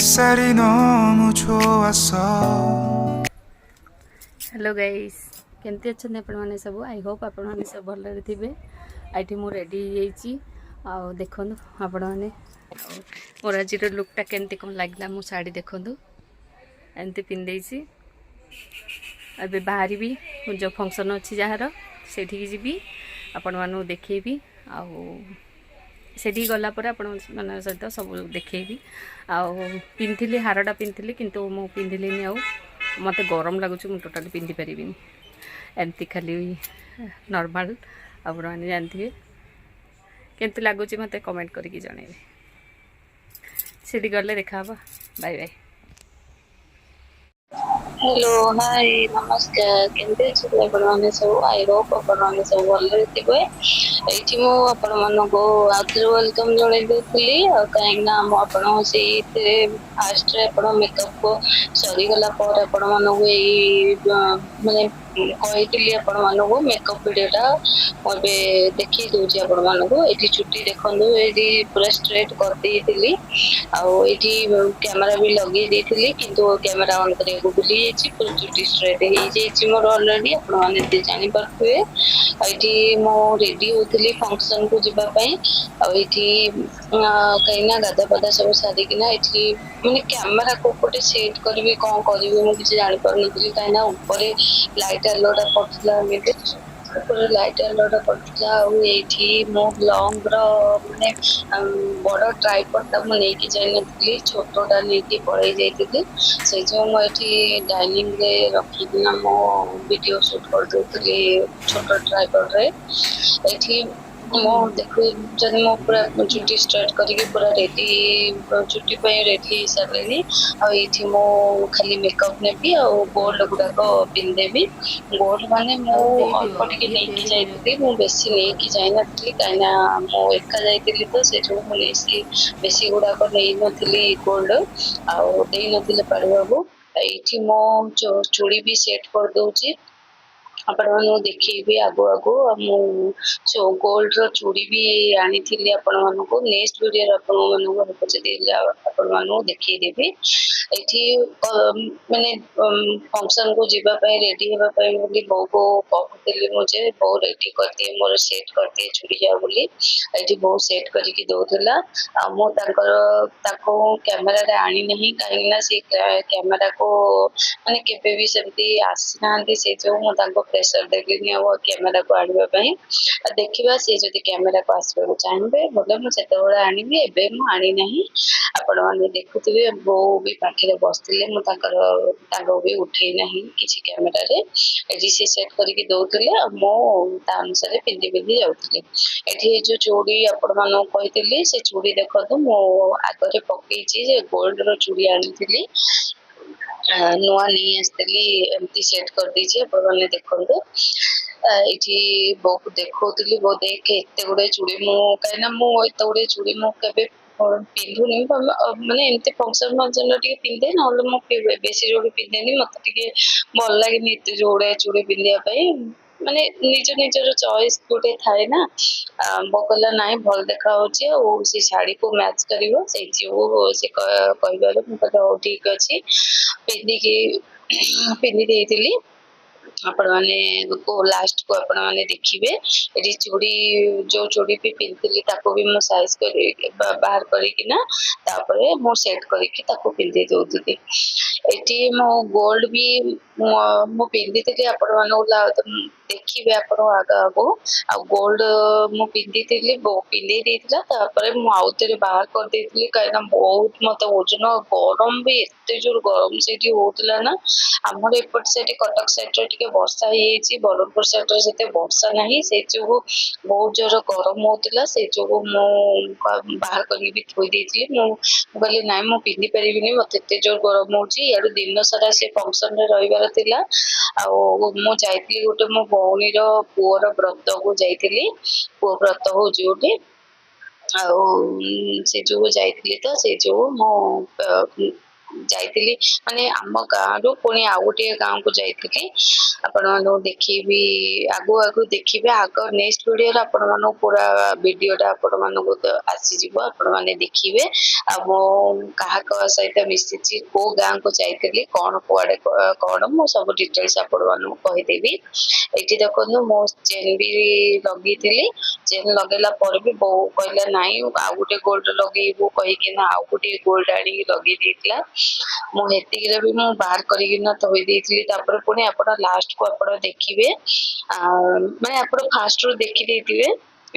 햇살이 너무 좋았어. Hello guys केमती अच्छा आपण मैंने सब आई होप आपण मैंने सब भलरे थे आईटी मु रेडी हो देखु आपण मैंने मोर आज लुकटा केमती कौन लगला मो शाढ़ी देखु एमती पिंधे ए बाहर जो फंक्शन अच्छी जार से जी आपण मानू देखेबी आठी गलापर आपण मान सहित सब देखेबी पिंधि हारटा पिंधि किंतु मु पिंधिली आउ मत गरम लगुच मुझे टोटाली पिंधि पारि एमती खाली नॉर्मल आपण मैंने जानते केमती लगुच मत कमेंट करके जनइबे सीटी गले देखा बाय बाय। हेलो हाय नमस्कार केमते अछि आपण माने सब आई होप आपण माने सब भलरे थिबे एठी मो आपण मानको आदर वेलकम जणे देथिली काहे ना हम आपण से फास्ट रे आपण मेकअप को सरी गला पर आपण मानको एई माने କହିଥିଲି ଆପଣ ମାନଙ୍କୁ मेकअप भिडियोटा ଏବେ ଦେଖେଇ ଦଉଛି ଆପଣ ମାନଙ୍କୁ ଏଠି ଚୁଟି ଦେଖନ୍ତୁ ଏଠି ପୁରା ଷ୍ଟ୍ରେଟ କରିଦେଇଥିଲି ଆଉ ଏଠି କ୍ୟାମେରା ବି ଲଗେଇ ଦେଇଥିଲି କିନ୍ତୁ କ୍ୟାମେରା ଅନ୍ କରିବାକୁ ଭୁଲି ଯାଇଛି ପୁରା ଚୁଟି ଷ୍ଟ୍ରେଟ ହେଇଯାଇଛି ମୋର ଅଲରେଡି ଆପଣ ମାନେ ଜାଣିପାରୁଥିବେ ଏଠି ମୁଁ ରେଡି ହଉଥିଲି ଫଙ୍କସନ କୁ ଯିବା ପାଇଁ ଆଉ ଏଠି କାହିଁକିନା ଗାଧା ପାଧା ସବୁ ସାରିକିନା ଏଠି ମାନେ କ୍ୟାମେରା କୋଉପଟେ ସେଟ୍ କରିବି କଣ କରିବି ମୁଁ କିଛି ଜାଣିପାରୁନଥିଲି କାହିଁକିନା ଉପରେ ଲାଇଟ୍ ଆଲୋଟା ପଡୁଥିଲା ଏମିତି ଉପରେ ଲାଇଟ୍ ଆଲୋଟା ପଡୁଥିଲା ଆଉ ଏଇଠି ମୋ ଲଙ୍ଗର ମାନେ ବଡ ଟ୍ରାଇପଡଟା ମୁଁ ନେଇକି ଯାଇନଥିଲି ଛୋଟଟା ନେଇକି ପଳେଇ ଯାଇଥିଲି ସେଇ ଯୋଉ ମୁଁ ଏଠି ଡାଇନିଂ ରେ ରଖିକିନା ମୋ ଭିଡିଓ ସୁଟ କରିଦଉଥିଲି ଛୋଟ ଟ୍ରାଇପଡରେ ଏଠି ମୁଁ ଦେଖୁଛନ୍ତି ମୁଁ ପୁରା ଚୁଟି ଷ୍ଟ୍ରେଟ କରିକି ପୁରା ରେଡି ଚୁଟି ପାଇଁ ରେଡି ହେଇସାରିଲିଣି ଆଉ ଏଇଠି ମୁଁ ଖାଲି ମେକଅପ ନେବି ଆଉ ଗୋଲ୍ଡ ଗୁଡାକ ପିନ୍ଧିଦେବି ଗୋଲ୍ଡ ମାନେ ମୁଁ ଅଳ୍ପ ଟିକେ ନେଇକି ଯାଇଥିଲି ମୁଁ ବେଶୀ ନେଇକି ଯାଇନଥିଲି କାହିଁକିନା ମୁଁ ଏକା ଯାଇଥିଲି ତ ସେଠୁ ମୁଁ ବେଶୀ ଗୁଡାକ ନେଇନଥିଲି ଗୋଲ୍ଡ ଆଉ ଦେଇନଥିଲେ ପାଳିବାକୁ ଏଇଠି ମୁଁ ଚୁଡ଼ି ବି ସେଟ୍ କରିଦଉଛି ଆପଣ ମାନଙ୍କୁ ଦେଖେଇବି ଆଗୁ ଆଗୁ ମୁଁ ଗୋଲ୍ଡ ର ଚୁଡ଼ି ବି ଆଣିଥିଲି ଆପଣ ମାନଙ୍କୁ ନେକ୍ସଟ ଭିଡିଓରେ ଆପଣ ମାନଙ୍କୁ ପଚାରି ଆପଣ ମାନଙ୍କୁ ଦେଖେଇଦେବି ଏଠି ମାନେ ଫଙ୍କସନ କୁ ଯିବା ପାଇଁ ରେଡି ହେବା ପାଇଁ ବୋଲି ବୋଉକୁ କହୁଥିଲି ମୁଁ ଯେ ବୋଉ ରେଡି କରିଦିଏ ମୋର ସେଟ୍ କରିଦିଏ ଚୁଡ଼ିଦାର ବୋଲି ଏଠି ବୋଉ ସେଟ୍ କରିକି ଦଉଥିଲା ଆଉ ମୁଁ ତାକୁ କ୍ୟାମେରାରେ ଆଣିନାହିଁ କାହିଁକି ନା ସେ କ୍ୟାମେରାକୁ ମାନେ କେବେ ବି ସେମିତି ଆସିନାହାନ୍ତି ସେ ଯୋଉ ମୁଁ ତାଙ୍କୁ ପ୍ରେସର ଦେଲିନି ଆଉ କ୍ୟାମେରାକୁ ଆଣିବା ପାଇଁ ଦେଖିବା ସେ ଯଦି କ୍ୟାମେରାକୁ ଆସିବାକୁ ଚାହିଁବେ ବୋଲେ ମୁଁ ସେତେବେଳେ ଆଣିବି ଏବେ ମୁଁ ଆଣିନାହିଁ ଆପଣ ମାନେ ଦେଖୁଥିବେ ବୋଉ ବି ପାଖରେ ବସିଥିଲେ ମୁଁ ତାଙ୍କୁ ବି ଉଠେଇ ନାହିଁ କିଛି କ୍ୟାମେରାରେ ଏଠି ସେ ସେଟ୍ କରିକି ଦଉଥିଲେ ଆଉ ମୁଁ ତା ଅନୁସାରେ ପିନ୍ଧି ଯାଉଥିଲି ଏଠି ଯୋଉ ଚୁଡ଼ି ଆପଣ ମାନଙ୍କୁ କହିଥିଲି ସେ ଚୁଡ଼ି ଦେଖନ୍ତୁ ମୁଁ ଆଗରେ ପକେଇଛି ଯେ ଗୋଲ୍ଡ ର ଚୁଡ଼ି ଆଣିଥିଲି ନୂଆ ନେଇ ଆସିଥିଲି ଏମିତି ସେଟ୍ କରିଦେଇଛି ଆପଣ ମାନେ ଦେଖନ୍ତୁ ଏଠି ବୋଉକୁ ଦେଖଉଥିଲି ବୋଉ ଦେଖେ ଏତେ ଗୁଡେ ଚୁଡ଼ି ମୁଁ କାହିଁକିନା ମୁଁ ଏତେ ଗୁଡେ ଚୁଡ଼ି ମୁଁ କେବେ ପିନ୍ଧୁନି ମାନେ ଏମିତି ଫଙ୍କସନ ଟିକେ ପିନ୍ଧେ ନହେଲେ ମୁଁ ବେଶୀ ଯୋଉଠି ପିନ୍ଧେନି ମତେ ଟିକେ ଭଲ ଲାଗେନି ଏତେ ଯୋଉଡେ ଚୁଡ଼ି ପିନ୍ଧିବା ପାଇଁ ମାନେ ନିଜର ଚଏସ୍ ଗୋଟେ ଥାଏ ନା ବୋଉ କହିଲା ନାଇଁ ଭଲ ଦେଖା ହଉଛି ଆଉ ସେ ଶାଢୀକୁ ମ୍ୟାଚ କରିବ ସେଇ ଯୋଉ ସେ କହିବାରୁ ମୁଁ କହିଲି ହଉ ଠିକ ଅଛି ପିନ୍ଧି ଦେଇଥିଲି ଆପଣ ମାନେ ଲାଷ୍ଟ କୁ ଆପଣ ମାନେ ଦେଖିବେ ଏଠି ଯୋଉ ଚୁଡ଼ି ବି ପିନ୍ଧିଥିଲି ତାକୁ ବି ମୁଁ ସାଇଜ କରି ବାହାର କରିକିନା ତାପରେ ମୁଁ ସେଟ୍ କରିକି ତାକୁ ପିନ୍ଧି ଦଉଥିଲି ଏଠି ମୁଁ ଗୋଲ୍ଡ ବି ମୁଁ ପିନ୍ଧିଥିଲି ଆପଣ ମାନଙ୍କୁ ଦେଖିବେ ଆପଣ ଆଗକୁ ଆଉ ଗୋଲ୍ଡ ମୁଁ ପିନ୍ଧେଇ ଦେଇଥିଲା ତାପରେ ମୁଁ ଆଉଥରେ ବାହାର କରିଦେଇଥିଲି କାହିଁକିନା ବହୁତ ମତେ ଓଜନ ଗରମ ବି ଏତେ ଜୋର ଗରମ ସେଇଠି ହଉଥିଲା ନା ଆମର ଏପଟ ସାଇଡ୍ କଟକ ସାଇଡ୍ ରେ ଟିକେ ବର୍ଷା ହେଇଯାଇଛି ବରହମପୁର ସାଇଡ୍ ରେ ସେତେ ବର୍ଷା ନାହିଁ ସେଇ ଯୋଗୁ ବହୁତ ଜୋର ଗରମ ହଉଥିଲା ସେଇ ଯୋଗୁ ମୁଁ ବାହାର କରିକି ଥୋଇ ଦେଇଥିଲି ମୁଁ କହିଲି ନାଇଁ ମୁଁ ପିନ୍ଧି ପାରିବିନି ମତେ ଏତେ ଜୋର ଗରମ ହଉଛି ଇଆଡୁ ଦିନ ସାରା ସେ ଫଙ୍କସନ ରେ ରହିବାର ଥିଲା ଆଉ ମୁଁ ଯାଇଥିଲି ଗୋଟେ ମୋ ଭଉଣୀର ପୁଅର ବ୍ରତକୁ ଯାଇଥିଲି ପୁଅ ବ୍ରତ ହଉଛି ଗୋଟେ ଆଉ ସେ ଯୋଗୁ ଯାଇଥିଲି ତ ସେ ଯୋଗୁ ମୁଁ ଯାଇଥିଲି ମାନେ ଆମ ଗାଁରୁ ପୁଣି ଆଉ ଗୋଟିଏ ଗାଁକୁ ଯାଇଥିଲି। ଆପଣମାନଙ୍କୁ ଦେଖେଇବି, ଆଗକୁ ଦେଖିବେ। ଆଗ ନେକ୍ସଟ ଭିଡ଼ିଓରେ ଆପଣମାନଙ୍କୁ ପୁରା ଭିଡ଼ିଓଟା ଆପଣମାନଙ୍କୁ ଆସିଯିବ, ଆପଣମାନେ ଦେଖିବେ। ଆଉ ମୁଁ କାହା କାହା ସହିତ ମିଶିଛି, କୋଉ ଗାଁକୁ ଯାଇଥିଲି, କଣ କୁଆଡେ କଣ, ମୁଁ ସବୁ ଡିଟେଲ୍ସ ଆପଣମାନଙ୍କୁ କହିଦେବି। ଏଇଠି ଦେଖନ୍ତୁ ମୁଁ ଚେନ୍ ବି ଲଗେଇଥିଲି। ଚେନ୍ ଲଗେଇଲା ପରେ ବି ବୋଉ କହିଲା ନାଇଁ ଆଉ ଗୋଟେ ଗୋଲ୍ଡ ଲଗେଇବୁ କହିକିନା ଆଉ ଗୋଟେ ଗୋଲ୍ଡ ଆଣିକି ଲଗେଇ ଦେଇଥିଲା। ମୁଁ ହେତିକିରେ ବି ମୁଁ ବାହାର କରିକିନା ଥୋଇ ଦେଇଥିଲି। ତାପରେ ପୁଣି ଆପଣ ଲାଷ୍ଟକୁ ଆପଣ ଦେଖିବେ, ମାନେ ଆପଣ ଫାଷ୍ଟରୁ ଦେଖି ଦେଇଥିବେ।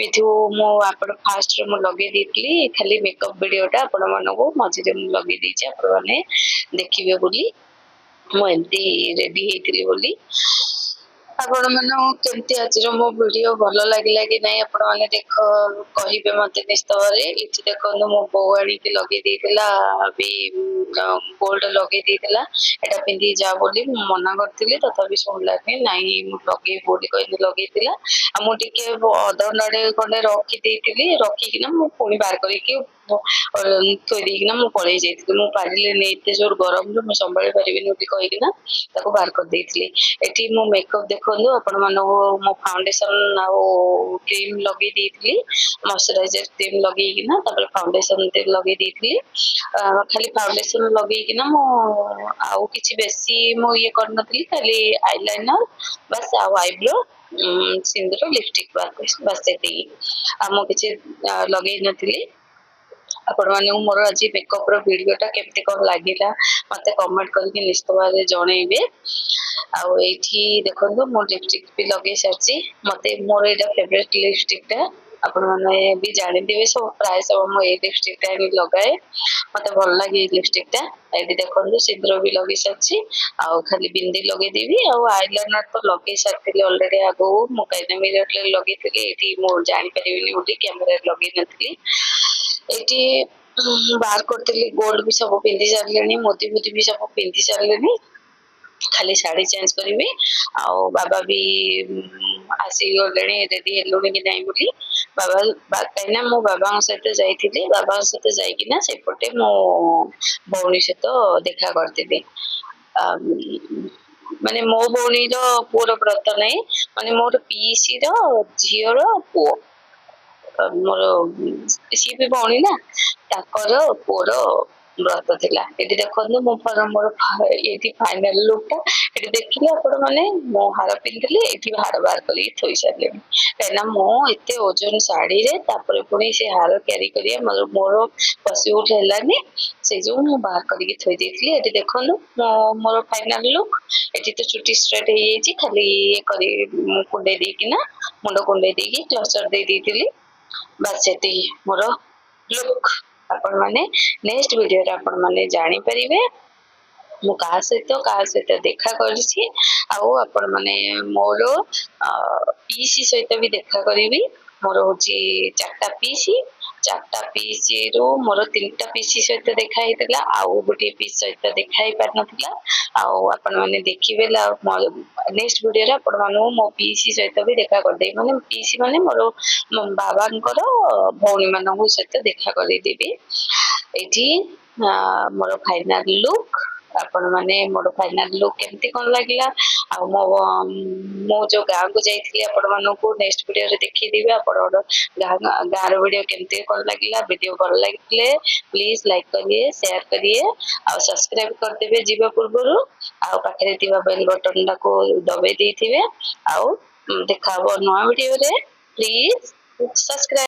ଏଠୁ ମୁଁ ଆପଣ ଫାଷ୍ଟରେ ମୁଁ ଲଗେଇ ଦେଇଥିଲି ଖାଲି ମେକଅପ ଭିଡିଓଟା ଆପଣ ମାନଙ୍କୁ, ମଝିରେ ମୁଁ ଲଗେଇ ଦେଇଛି ଆପଣ ମାନେ ଦେଖିବେ ବୋଲି। ମୁଁ ଏମିତି ରେଡି ହେଇଥିଲି ବୋଲି। ଆପଣ ମାନଙ୍କୁ କେମିତି ଆଜିର ମୋ ଭିଡିଓ ଭଲ ଲାଗିଲା କି ନାଇଁ ଆପଣ ମାନେ କହିବେ ମତେ ନିଶ୍ଚିତରେ। ଏଠି ଦେଖନ୍ତୁ ମୋ ବୋଉ ଆଣିକି ଲଗେଇ ଦେଇଥିଲା ବି ଗୋଲ୍ଡ ଲଗେଇ ଦେଇଥିଲା। ଏଟା ପିନ୍ଧିକି ଯା ବୋଲି ମୁଁ ମନା କରିଥିଲି, ତଥାପି ଶୁଣିଲାନି। ନାଇଁ ମୁଁ ଲଗେଇବି ବୋଲି କହିଲି ଲଗେଇଥିଲା। ଆଉ ମୁଁ ଟିକେ ଅଧଘଣ୍ଟାଟେ ଖଣ୍ଡେ ରଖି ଦେଇଥିଲି, ରଖିକିନା ମୁଁ ପୁଣି ବାହାର କରିକି ଥୋଇ ଦେଇକିନା ମୁଁ ପଳେଇ ଯାଇଥିଲି। ମୁଁ ପାରିଲିନି, ଏତେ ଜୋର ଗରମରେ ମୁଁ ସମ୍ଭାଳି ପାରିବିନି ବୋଲି କହିକିନା ତାକୁ ବାହାର କରିଦେଇଥିଲି। ଏଠି ମୁଁ ମେକଅପ ଦେଖନ୍ତୁ ଆପଣ ମାନଙ୍କୁ, ମୁଁ ଫାଉଣ୍ଡେସନ ଆଉ କ୍ରିମ ଲଗେଇ ଦେଇଥିଲି, ମଶ୍ଚରାଇଜର କ୍ରିମ ଲଗେଇକିନା ତାପରେ ଫାଉଣ୍ଡେସନ ଲଗେଇ ଦେଇଥିଲି। ଖାଲି ଫାଉଣ୍ଡେସନ ଲଗେଇକିନା ମୁଁ ଆଉ କିଛି ବେଶୀ ମୁଁ ଇଏ କରିନଥିଲି, ଖାଲି ଆଇଲାଇନର ବାସ୍ ଆଉ ଆଇବ୍ରୋ, ସିନ୍ଦୁର, ଲିପଷ୍ଟିକ ବାସ୍ ଏତିକି। ଆଉ ମୁଁ କିଛି ଲଗେଇ ନଥିଲି। ଆପଣ ମାନଙ୍କୁ ମୋର ଆଜି ମେକଅପ ର ଭିଡିଓ ଟା କେମିତି କଣ ଲାଗିଲା ମତେ କମେଣ୍ଟ କରିକି ନିଶ୍ଚିତ ଭାବରେ ଜଣେଇବେ। ଆଉ ଏଇଠି ଦେଖନ୍ତୁ ମୁଁ ଲିପଷ୍ଟିକ ବି ଲଗେଇ ସାରିଛି। ମତେ ମୋର ଏଇଟା ଫେଭରେଟ ଲିପଷ୍ଟିକ ଟା, ଆପଣ ମାନେ ବି ଜାଣିଥିବେ ସବୁ, ପ୍ରାୟ ସବୁ ମୁଁ ଏଇ ଲିପଷ୍ଟିକ ଟା ହିଁ ଲଗାଏ। ମତେ ଭଲ ଲାଗେ ଏଇ ଲିପଷ୍ଟିକ ଟା। ଏଇଠି ଦେଖନ୍ତୁ ସିନ୍ଦୁର ବି ଲଗେଇ ସାରିଛି, ଆଉ ଖାଲି ବିନ୍ଦି ଲଗେଇଦେବି। ଆଉ ଆଇଲାଇନର ତ ଲଗେଇ ସାରିଥିଲି ଅଲରେଡି ଆଗକୁ, ମୁଁ କାଇନା ମିରରରେ ଲଗେଇଥିଲି। ଏଇଠି ମୁଁ ଜାଣିପାରିବିନି ବୋଲି କ୍ୟାମେରାରେ ଲଗେଇ ନଥିଲି। ଏଇଠି ବାହାର କରିଥିଲି ଗୋଲ୍ଡ ବି ସବୁ ପିନ୍ଧି ସାରିଲେଣି, ମୋଦି ଫୋଦି ବି ସବୁ ପିନ୍ଧି ସାରିଲେଣି, ଖାଲି ଶାଢୀ ଚେଞ୍ଜ କରିବି। ଆଉ ବାବା ବି ଆସିଗଲେଣି, ରେଡି ହେଲୁଣି କି ନାଇଁ ବୋଲି। କାହିଁକିନା ମୁଁ ବାବାଙ୍କ ସହିତ ଯାଇଥିଲି, ବାବାଙ୍କ ସହିତ ଯାଇକିନା ସେପଟେ ମୋ ଭଉଣୀ ସହିତ ଦେଖା କରିଥିଲି। ମାନେ ମୋ ଭଉଣୀର ପୁଅର ବ୍ରତ ନାହିଁ, ମାନେ ମୋର ପିଇସିର ଝିଅର ପୁଅ, ମୋର ସିଏ ବି ଭଉଣୀ ନା, ତାଙ୍କର ପୁଅର ବ୍ରତ ଥିଲା। ଏଠି ଦେଖନ୍ତୁ ମୁଁ ମୋର ଏଇଠି ଫାଇନାଲ ଲୁକ୍ ଟା। ଏଠି ଦେଖିଲେ ଆପଣ ମାନେ ମୋ ହାର ପିନ୍ଧିଥିଲି, ଏଇଠି ହାର ବାହାର କରିକି ଥୋଇ ସାରିଲେଣି। କାହିଁକିନା ମୁଁ ଏତେ ଓଜନ ଶାଢୀରେ ତାପରେ ପୁଣି ସେ ହାର କ୍ୟାରି କରିବା ମୋର ପସିବୁଲ ହେଲାନି, ସେଇ ଯୋଗୁଁ ମୁଁ ବାହାର କରିକି ଥୋଇ ଦେଇଥିଲି। ଏଠି ଦେଖନ୍ତୁ ମୋର ଫାଇନାଲ ଲୁକ୍। ଏଠି ତ ଚୁଟି ଷ୍ଟ୍ରେଟ ହେଇଯାଇଛି, ଖାଲି ଇଏ କରି କୁଣ୍ଡେଇ ଦେଇକିନା, ମୁଣ୍ଡ କୁଣ୍ଡେଇ ଦେଇକି କ୍ଲଚର ଦେଇ ଦେଇଥିଲି। ବାସ୍ ସେତିକି ମୋର ଲୁକ୍। ଆପଣ ମାନେ ନେକ୍ସଟ ଭିଡିଓରେ ଆପଣ ମାନେ ଜାଣିପାରିବେ ମୁଁ କାହା ସହିତ ଦେଖା କରିଛି। ଆଉ ଆପଣ ମାନେ ମୋର ପିଇସି ସହିତ ବି ଦେଖା କରିବି। ମୋର ହଉଛି 4ଟା ପିଇସି, 4ଟା ପିଇସି ରୁ ମୋର 3ଟା ପିଇସି ସହିତ ଦେଖା ହେଇଥିଲା, ଆଉ ଗୋଟିଏ ପିଇସି ସହିତ ଦେଖା ହେଇ ପାରିନଥିଲା। ଆଉ ଆପଣ ମାନେ ଦେଖିବେ ନେକ୍ସଟ ଭିଡିଓରେ ଆପଣ ମାନଙ୍କୁ ମୋ ପିଇସି ସହିତ ବି ଦେଖା କରିଦେବି। ମାନେ ପିଇସି ମାନେ ମୋର ବାବାଙ୍କର ଭଉଣୀ ମାନଙ୍କ ସହିତ ଦେଖା କରେଇଦେବି। ଏଇଠି ମୋର ଫାଇନାଲ ଲୁକ୍। ଆପଣ ମାନେ ମୋର ଫାଇନାଲ ଲୁକ୍ କେମିତି କଣ ଲାଗିଲା, ଆଉ ମୁଁ ଯୋଉ ଗାଁକୁ ଯାଇଥିଲି ଆପଣ ମାନଙ୍କୁ ନେକ୍ସଟ ଭିଡିଓରେ ଦେଖେଇଦେବି। ଆପଣଙ୍କର ଗାଁର ଭିଡିଓ କେମିତି କଣ ଲାଗିଲା। ଭିଡିଓ ଭଲ ଲାଗିଲେ ପ୍ଲିଜ ଲାଇକ କରିବେ, ସେୟାର କରିବେ, ଆଉ ସବସ୍କ୍ରାଇବ କରିଦେବେ ଯିବା ପୂର୍ବରୁ। ଆଉ ପାଖରେ ଥିବା ବେଲ ବଟନ ଟାକୁ ଦବେଇ ଦେଇଥିବେ। ଆଉ ଦେଖା ହବ ନୂଆ ଭିଡିଓରେ, ପ୍ଲିଜ ସବସ୍କ୍ରାଇବ।